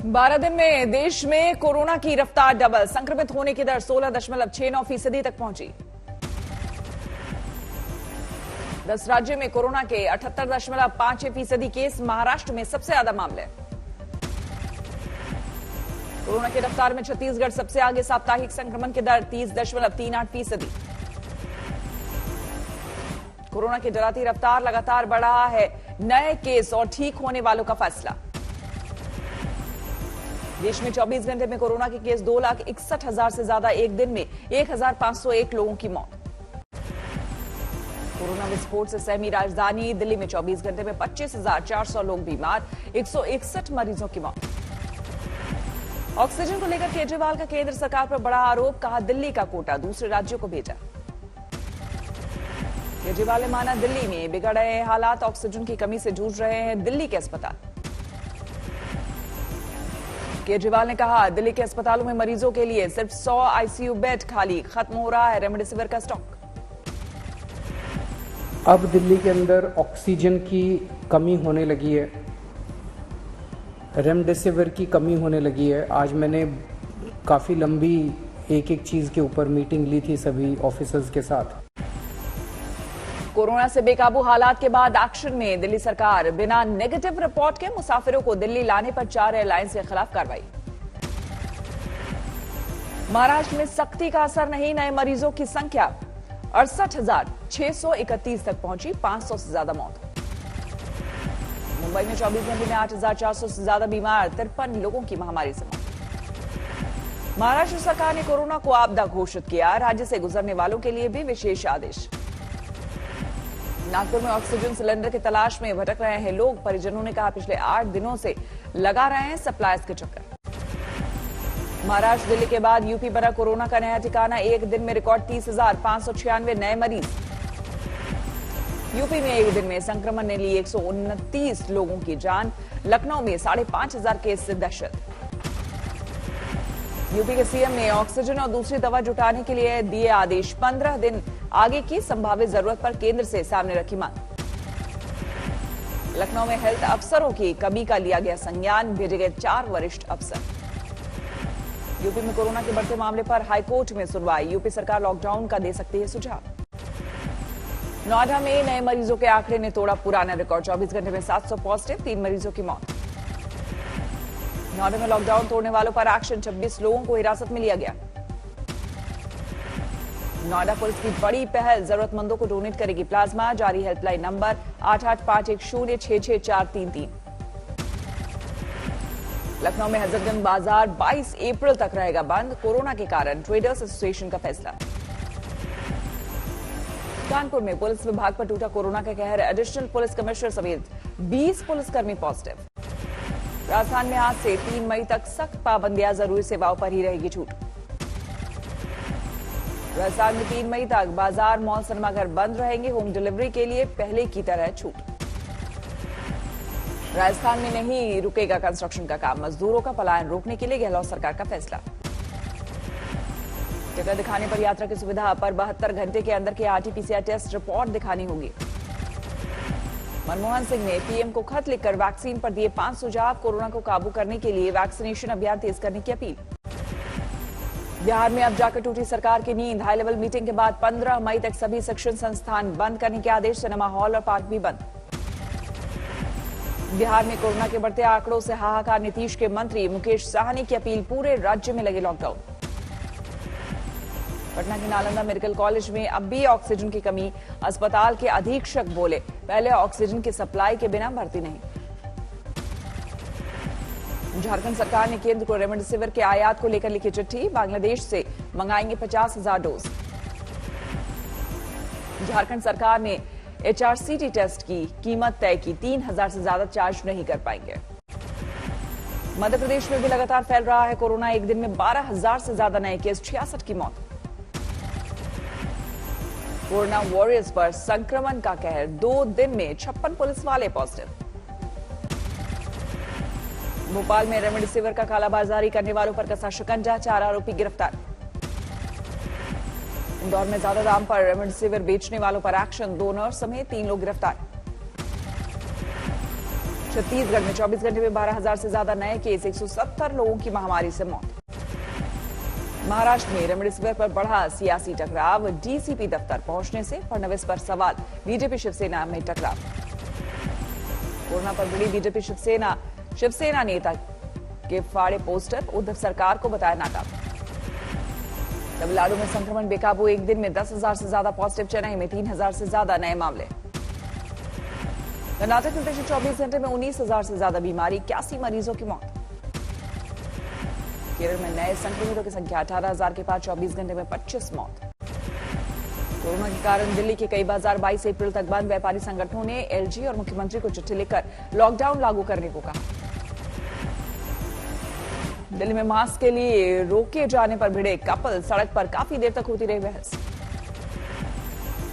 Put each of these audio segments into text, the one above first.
12 दिन में देश में कोरोना की रफ्तार डबल, संक्रमित होने की दर 16.69% तक पहुंची। 10 राज्यों में कोरोना के 78.56% केस, महाराष्ट्र में सबसे ज्यादा मामले। कोरोना की रफ्तार में छत्तीसगढ़ सबसे आगे, साप्ताहिक संक्रमण की दर 30.38%। कोरोना की डराती रफ्तार, लगातार बढ़ रहा है नए केस और ठीक होने वालों का फैसला। देश में 24 घंटे में कोरोना के केस 2,61,000 से ज्यादा, एक दिन में 1,501 लोगों की मौत। कोरोना विस्फोट से सहमी राजधानी दिल्ली में 24 घंटे में 25,400 लोग बीमार, 161 मरीजों की मौत। ऑक्सीजन को लेकर केजरीवाल का केंद्र सरकार पर बड़ा आरोप, कहा दिल्ली का कोटा दूसरे राज्यों को भेजा। केजरीवाल ने माना दिल्ली में बिगड़ रहे हालात, ऑक्सीजन की कमी से जूझ रहे हैं दिल्ली के अस्पताल। केजरीवाल ने कहा दिल्ली के अस्पतालों में मरीजों के लिए सिर्फ 100 आईसीयू बेड खाली, खत्म हो रहा है रेमडेसिविर का स्टॉक। अब दिल्ली के अंदर ऑक्सीजन की कमी होने लगी है, रेमडेसिविर की कमी होने लगी है। आज मैंने काफ़ी लंबी एक एक चीज़ के ऊपर मीटिंग ली थी सभी ऑफिसर्स के साथ। कोरोना से बेकाबू हालात के बाद एक्शन में दिल्ली सरकार, बिना नेगेटिव रिपोर्ट के मुसाफिरों को दिल्ली लाने पर 4 एयरलाइंस के खिलाफ कार्रवाई। महाराष्ट्र में सख्ती का असर नहीं, नए मरीजों की संख्या 68,631 तक पहुंची, 500 से ज्यादा मौत। मुंबई में 24 घंटे में 8,400 से ज्यादा बीमार, 53 लोगों की महामारी से मौत। महाराष्ट्र सरकार ने कोरोना को आपदा घोषित किया, राज्य से गुजरने वालों के लिए भी विशेष आदेश। नागपुर में ऑक्सीजन सिलेंडर की तलाश में भटक रहे हैं लोग, परिजनों ने कहा पिछले 8 दिनों से लगा रहे हैं सप्लायर्स के चक्कर। महाराष्ट्र दिल्ली के बाद यूपी बना कोरोना का नया ठिकाना, एक दिन में रिकॉर्ड 30,596 नए मरीज। यूपी में एक दिन में संक्रमण ने ली 129 लोगों की जान, लखनऊ में 5,500 केस से दहशत। यूपी के सीएम ने ऑक्सीजन और दूसरी दवा जुटाने के लिए दिए आदेश, 15 दिन आगे की संभावित जरूरत पर केंद्र से सामने रखी मांग। लखनऊ में हेल्थ अफसरों की कमी का लिया गया संज्ञान, भेजे गए 4 वरिष्ठ अफसर। यूपी में कोरोना के बढ़ते मामले पर हाईकोर्ट में सुनवाई, यूपी सरकार लॉकडाउन का दे सकती है सुझाव। नोएडा में नए मरीजों के आंकड़े ने तोड़ा पुराना रिकॉर्ड, 24 घंटे में 700 पॉजिटिव, 3 मरीजों की मौत। नोएडा में लॉकडाउन तोड़ने वालों पर एक्शन, 26 लोगों को हिरासत में लिया गया। नोएडा पुलिस की बड़ी पहल, जरूरतमंदों को डोनेट करेगी प्लाज्मा, जारी हेल्पलाइन नंबर 8851066433। लखनऊ में हजरतगंज बाजार 22 अप्रैल तक रहेगा बंद, कोरोना के कारण ट्रेडर्स एसोसिएशन का फैसला। कानपुर में पुलिस विभाग पर टूटा कोरोना का कहर, एडिशनल पुलिस कमिश्नर समेत 20 पुलिसकर्मी पॉजिटिव। राजस्थान में आज से 3 मई तक सख्त पाबंदियां, जरूरी सेवाओं पर ही रहेगी छूट। राजस्थान में 3 मई तक बाजार, मॉल, सिनेमाघर बंद रहेंगे, होम डिलीवरी के लिए पहले की तरह छूट। राजस्थान में नहीं रुकेगा कंस्ट्रक्शन का काम, मजदूरों का पलायन रोकने के लिए गहलोत सरकार का फैसला। टिकट दिखाने पर यात्रा की सुविधा पर 72 घंटे के अंदर के आरटीपीसीआर टेस्ट रिपोर्ट दिखानी होगी। मनमोहन सिंह ने पीएम को खत लिखकर वैक्सीन पर दिए 5 सुझाव, कोरोना को काबू करने के लिए वैक्सीनेशन अभियान तेज करने की अपील। बिहार में अब जाकर टूटी सरकार की नींद, हाई लेवल मीटिंग के बाद 15 मई तक सभी शिक्षण संस्थान बंद करने के आदेश, सिनेमा हॉल और पार्क भी बंद। बिहार में कोरोना के बढ़ते आंकड़ों से हाहाकार, नीतीश के मंत्री मुकेश साहनी की अपील, पूरे राज्य में लगे लॉकडाउन। पटना के नालंदा मेडिकल कॉलेज में अब भी ऑक्सीजन की कमी, अस्पताल के अधीक्षक बोले पहले ऑक्सीजन की सप्लाई के बिना भर्ती नहीं। झारखंड सरकार ने केंद्र को रेमडेसिविर के आयात को लेकर लिखी चिट्ठी, बांग्लादेश से मंगाएंगे 50,000 डोज। झारखंड सरकार ने एचआरसीटी टेस्ट की कीमत तय की, 3,000 से ज्यादा चार्ज नहीं कर पाएंगे। मध्य प्रदेश में भी लगातार फैल रहा है कोरोना, एक दिन में 12,000 से ज्यादा नए केस, 66 की मौत। कोरोना वॉरियर्स पर संक्रमण का कहर, 2 दिन में 56 पुलिस वाले पॉजिटिव। भोपाल में रेमडेसिविर का कालाबाजारी करने वालों पर कसा शिकंजा, 4 आरोपी गिरफ्तार। इंदौर में ज्यादा दाम पर रेमडेसिविर बेचने वालों पर एक्शन, 2 नर्स समेत 3 लोग गिरफ्तार। छत्तीसगढ़ में 24 घंटे में 12,000 से ज्यादा नए केस, 170 लोगों की महामारी से मौत। महाराष्ट्र में रेमडेसिविर पर बढ़ा सियासी टकराव, डीसीपी दफ्तर पहुंचने से फडणवीस पर सवाल, बीजेपी शिवसेना में टकराव। कोरोना पर भिड़ी बीजेपी शिवसेना नेता के फाड़े पोस्टर, उद्धव सरकार को बताया नाकाम। तमिलनाडु में संक्रमण बेकाबू, एक दिन में 10,000 से ज्यादा पॉजिटिव, चेन्नई में 3,000 से ज्यादा नए मामले। कर्नाटक में पिछले 24 घंटे में 19,000 से ज्यादा बीमारी, 81 मरीजों की मौत। केरल में नए संक्रमितों की संख्या 18,000 के पार, 24 घंटे में 25 मौत। कोरोना के कारण दिल्ली के कई बाजार 22 अप्रैल तक बंद, व्यापारी संगठनों ने एलजी और मुख्यमंत्री को चिट्ठी लिखकर लॉकडाउन लागू करने को कहा। दिल्ली में मास्क के लिए रोके जाने पर भिड़े कपल, सड़क पर काफी देर तक होती रही बहस।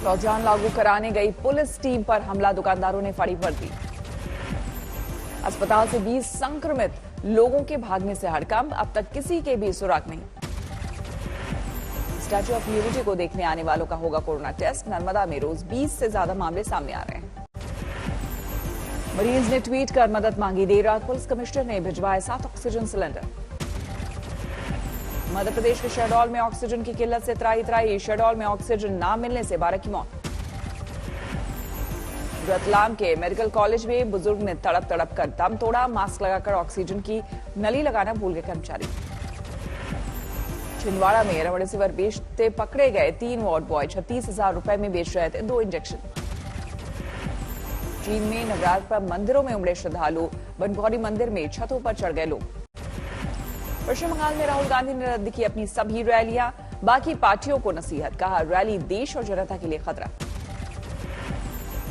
लॉकडाउन लागू कराने गई पुलिस टीम पर हमला, दुकानदारों ने फाड़ी वर्दी। अस्पताल से 20 संक्रमित लोगों के भागने से हड़कंप, अब तक किसी के भी सुराग नहीं। स्टैच्यू ऑफ यूनिटी को देखने आने वालों का होगा कोरोना टेस्ट, नर्मदा में रोज 20 से ज्यादा मामले सामने आ रहे हैं। मरीज ने ट्वीट कर मदद मांगी, देर रात पुलिस कमिश्नर ने भिजवाए 7 ऑक्सीजन सिलेंडर। मध्य प्रदेश के शहडोल में ऑक्सीजन की किल्लत से त्राही, शहडोल में ऑक्सीजन न मिलने से 12 की मौत। रतलाम के मेडिकल कॉलेज में बुजुर्ग ने तड़प कर दम तोड़ा, मास्क लगाकर ऑक्सीजन की नली लगाना भूल गए कर्मचारी। छिंदवाड़ा में रेमडेसिविर बेचते पकड़े गए 3 वार्ड बॉय, 36,000 रुपए में बेच रहे थे 2 इंजेक्शन। चीन में नवरात्र पर मंदिरों में उमड़े श्रद्धालु, बनगौरी मंदिर में छतों पर चढ़ गए लोग। पश्चिम बंगाल में राहुल गांधी ने रद्द की अपनी सभी रैलियां, बाकी पार्टियों को नसीहत, कहा रैली देश और जनता के लिए खतरा।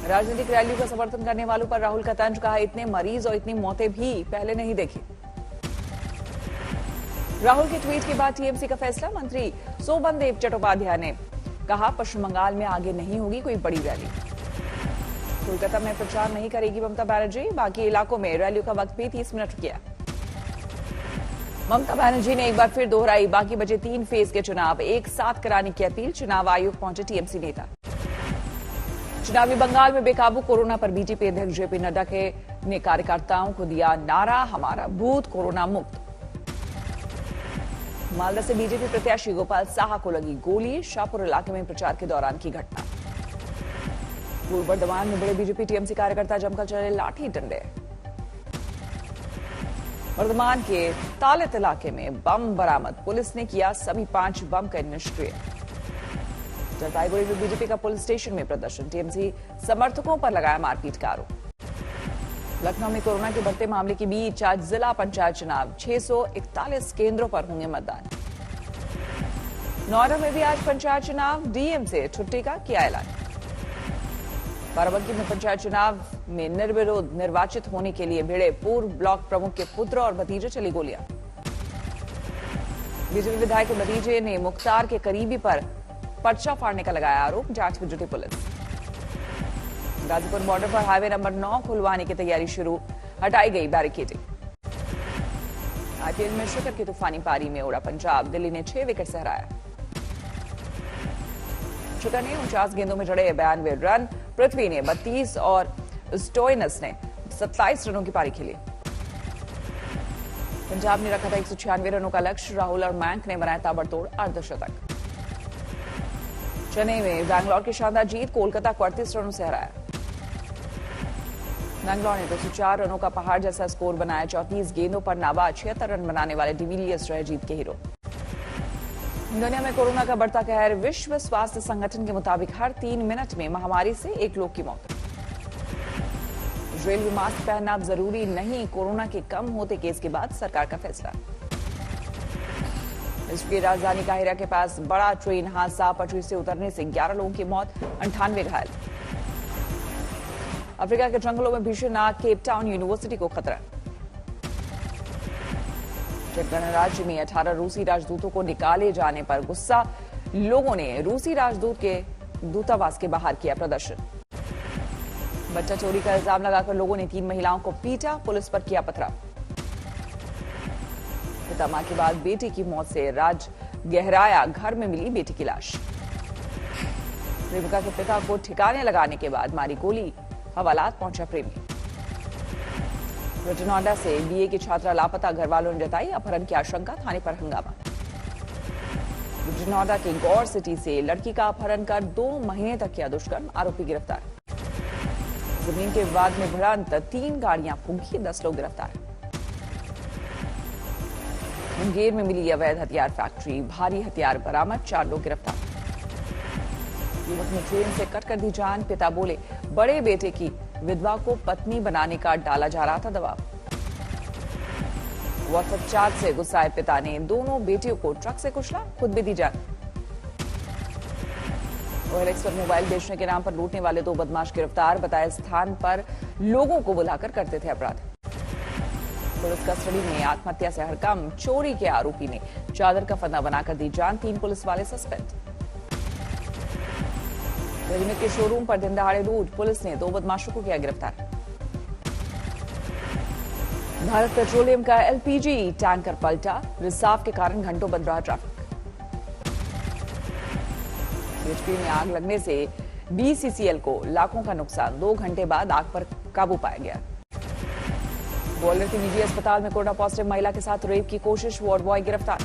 राजनीतिक रैलियों का समर्थन करने वालों पर राहुल का तंज, कहा इतने मरीज और इतनी मौतें भी पहले नहीं देखी। राहुल के ट्वीट के बाद टीएमसी का फैसला, मंत्री सोबनदेव चट्टोपाध्याय ने कहा पश्चिम बंगाल में आगे नहीं होगी कोई बड़ी रैली। कोलकाता में प्रचार नहीं करेगी ममता बनर्जी, बाकी इलाकों में रैलियों का वक्त भी 30 मिनट किया। ममता बनर्जी ने एक बार फिर दोहराई, बाकी बचे 3 फेज के चुनाव एक साथ कराने की अपील, चुनाव आयोग पहुंचे टीएमसी नेता। चुनावी बंगाल में बेकाबू कोरोना पर बीजेपी अध्यक्ष जेपी नड्डा ने कार्यकर्ताओं को दिया नारा, हमारा बूथ कोरोना मुक्त। मालदा से बीजेपी प्रत्याशी गोपाल साहा को लगी गोली, शाहपुर इलाके में प्रचार के दौरान की घटना। पूर्व बर्धमान में बड़े बीजेपी टीएमसी कार्यकर्ता जमकर चले लाठी डंडे। बर्धमान के तालित इलाके में बम बरामद, पुलिस ने किया सभी 5 बम का निष्क्रिय। जलपाईगुड़ी में बीजेपी का पुलिस स्टेशन में प्रदर्शन, टीएमसी समर्थकों पर लगाया मारपीट का आरोप। लखनऊ में कोरोना के बढ़ते मामले के बीच आज जिला पंचायत चुनाव, 641 केंद्रों पर होंगे मतदान। नोएडा में भी आज पंचायत चुनाव, डीएम से छुट्टी का किया ऐलान। बाराबंकी में पंचायत चुनाव में निर्विरोध निर्वाचित होने के लिए भिड़े पूर्व ब्लॉक प्रमुख के पुत्र और भतीजे, चली गोलियां। बीजेपी विधायक के भतीजे ने मुख्तार के करीबी पर पर्चा फाड़ने का लगाया आरोप, जांच में जुटी पुलिस। गाजीपुर बॉर्डर पर हाईवे नंबर 9 खुलवाने की तैयारी शुरू, हटाई गई बैरिकेडिंग। आईपीएल में शिखर की तूफानी पारी में उड़ा पंजाब, दिल्ली ने 6 विकेट से हराया। शिखर ने 49 गेंदों में जड़े 92 रन, पृथ्वी ने 32 और स्टोइनस ने 27 रनों की पारी खेली। पंजाब ने रखा था 196 रनों का लक्ष्य, राहुल और मयंक ने बनाया ताबड़तोड़ अर्धशतक। चेन्नई में बैंगलोर की शानदार जीत, कोलकाता को 38 रनों से हराया। बैंगलोर ने 204 रनों का पहाड़ जैसा स्कोर बनाया, 34 गेंदों पर नाबाद 76 रन बनाने वाले डिविलियर्स रहे जीत के हीरो। दुनिया में कोरोना का बढ़ता कहर, विश्व स्वास्थ्य संगठन के मुताबिक हर 3 मिनट में महामारी से 1 लोग की मौत। रेल में मास्क पहनना अब जरूरी नहीं, कोरोना के कम होते केस के बाद सरकार का फैसला। विश्व की राजधानी काहिरा के पास बड़ा ट्रेन हादसा, पटरी से उतरने से 11 लोगों की मौत, 98 घायल। अफ्रीका के जंगलों में भीषण आग, केप टाउन यूनिवर्सिटी को खतरा। गणराज्य में 18 रूसी राजदूतों को निकाले जाने पर गुस्सा, लोगों ने रूसी राजदूत के दूतावास के बाहर किया प्रदर्शन। बच्चा चोरी का इल्जाम लगाकर लोगों ने 3 महिलाओं को पीटा, पुलिस पर किया पथराव। पिता मां के बाद बेटी की मौत से राज गहराया, घर में मिली बेटी की लाश। प्रेमिका के पिता को ठिकाने लगाने के बाद मारी गोली, हवालात पहुंचा प्रेमी। नोएडा से बीए की छात्रा लापता, घर वालों ने जताई अपहरण की आशंका, थाने पर हंगामा। नोएडा के गौर सिटी से लड़की का अपहरण कर 2 महीने तक किया दुष्कर्म, आरोपी गिरफ्तार। जमीन के विवाद में भिड़ंत, 3 गाड़ियां फूंकी, 10 लोग गिरफ्तार। मुंगेर में मिली अवैध हथियार फैक्ट्री, भारी हथियार बरामद, 4 लोग गिरफ्तार। युवक ने ट्रेन से कट कर दी जान, पिता बोले बड़े बेटे की विधवा को पत्नी बनाने का डाला जा रहा था दबाव। व्हाट्सएप चैट से गुस्साए पिता ने दोनों बेटियों को ट्रक से कुचला, खुद भी दी जान। OLX पर मोबाइल बेचने के नाम पर लूटने वाले 2 बदमाश गिरफ्तार, बताए स्थान पर लोगों को बुलाकर करते थे अपराध। पुलिस कस्टडी में आत्महत्या से हरकम, चोरी के आरोपी ने चादर का फंदा बनाकर दी जान, 3 पुलिस वाले सस्पेंड। रेडीमेड के शोरूम पर दिन दहाड़े लूट, पुलिस ने 2 बदमाशों को किया गिरफ्तार। भारत पेट्रोलियम का LPG टैंकर पलटा, रिसाव के कारण घंटों बंद रहा ट्रैफिक। CHP में आग लगने से BCCL को लाखों का नुकसान, 2 घंटे बाद आग पर काबू पाया गया। ग्वालियर के निजी अस्पताल में कोरोना पॉजिटिव महिला के साथ रेप की कोशिश, वार्ड बॉय गिरफ्तार।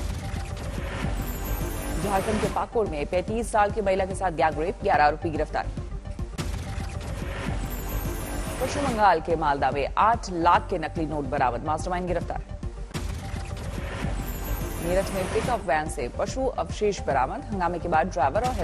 झारखंड के पाकुड़ में 35 साल की महिला के साथ गैंग रेप, 11 आरोपी गिरफ्तार। पश्चिम बंगाल के मालदा में 8 लाख के नकली नोट बरामद, मास्टरमाइंड गिरफ्तार। मेरठ में पिकअप वैन से पशु अवशेष बरामद, हंगामे के बाद ड्राइवर और